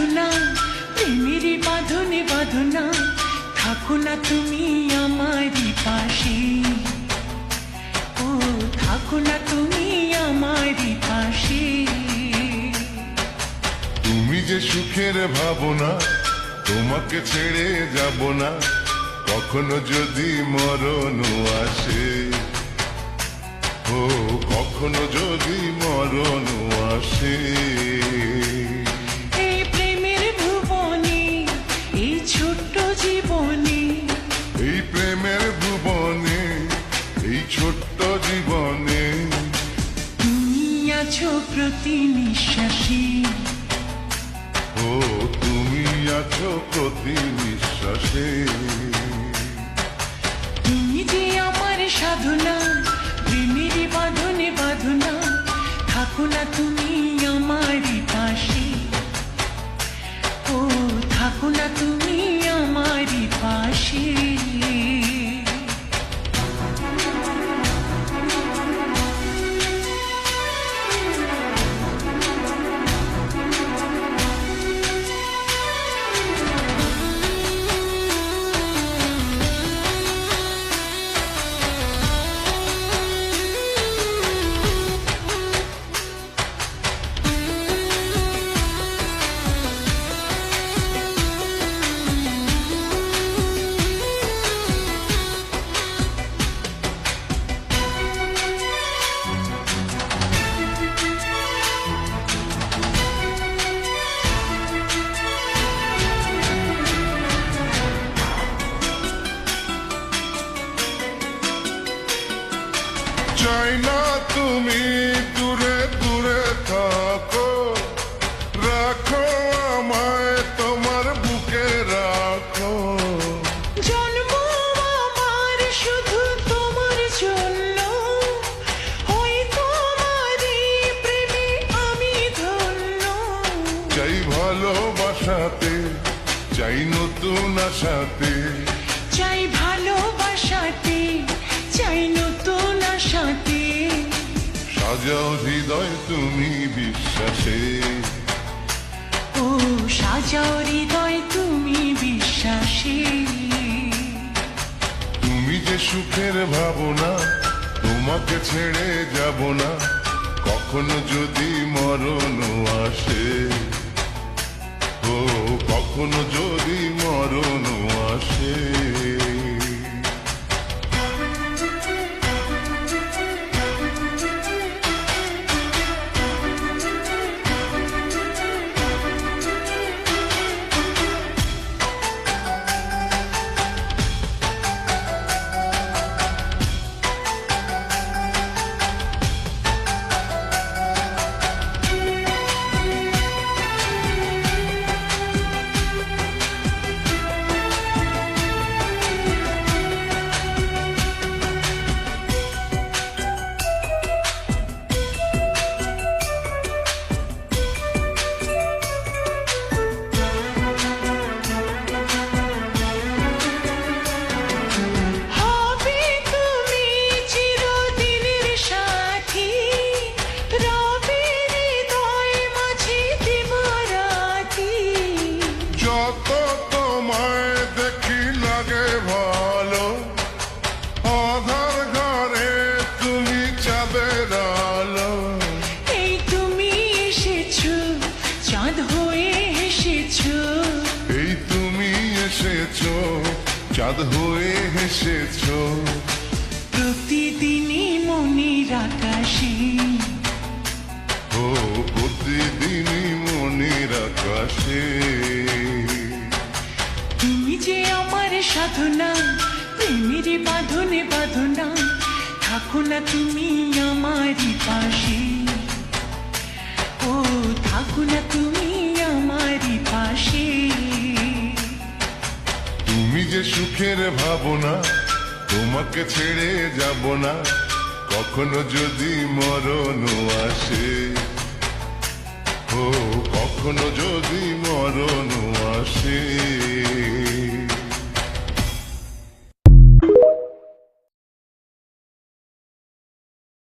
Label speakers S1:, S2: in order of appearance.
S1: সাধনা, প্রেমেরই বাঁধনে বাঁধনা, থাকো না তুমি আমারই পাশে, ও থাকো না তুমি আমারই পাশে।
S2: তুমি যে সুখের ভাবনা, তোমাকে ছেড়ে যাব না, কখনো যদি মরণ আসে, ও কখনো যদি মরণ আসে।
S1: এই প্রেমের ভুবনে, এই ছোট্ট জীবনে,
S2: এই প্রেমের ভুবনে, এই ছোট্ট জীবনে,
S1: তুমি আছো প্রতি নিঃশ্বাসে,
S2: ও তুমি আছো প্রতি নিঃশ্বাসে।
S1: তুমি যে আমার সাধনা, প্রেমেরই বাঁধনে বাঁধনা, থাকো না তুমি আমারই পাশে, ও থাকো না তুমি আমারই পাশে।
S2: চাই না তুমি দূরে দূরে থাকো, রাখো আমায় তোমার বুকে রাখো।
S1: জন্ম আমার শুধু তোমার জন্য, ওই তোমারই প্রেমে আমি ধন্য।
S2: চাই ভালোবাসাতে, চাই নতুন আশাতে,
S1: চাই ভালোবাসাতে, চাই নতুন আশাতে,
S2: সাজাও হৃদয় তুমি বিশ্বাসে,
S1: ও সাজাও হৃদয় তুমি বিশ্বাসে।
S2: তুমি যে সুখের ভাবনা, তোমাকে ছেড়ে যাব না, কখনো যদি মরণ আসে, ও কখনো যদি মরণ আসে।
S1: হবে তুমি চিরদিনের সাথী, রবে হৃদয় মাঝে দিবারাতি।
S2: যত তোমায় দেখি লাগে ভালো, আধার ঘরে তুমি চাঁদের আলো।
S1: এই তুমি এসেছো, চাঁদ হয়ে এসেছো,
S2: এই তুমি এসেছো, চাঁদ হয়ে এসেছো,
S1: প্রতিদিনই মনের আকাশে,
S2: ও প্রতিদিনই মনের আকাশে।
S1: তুমি যে আমার সাধনা, প্রেমেরই বাঁধনে বাঁধনা, থাকো না তুমি আমারই পাশে, ও থাকো না তুমি আমারই পাশে।
S2: তুমি যে সুখের ভাবনা, তোমাকে ছেড়ে যাব না, কখনো যদি মরণ আসে, ও কখনো যদি মরণ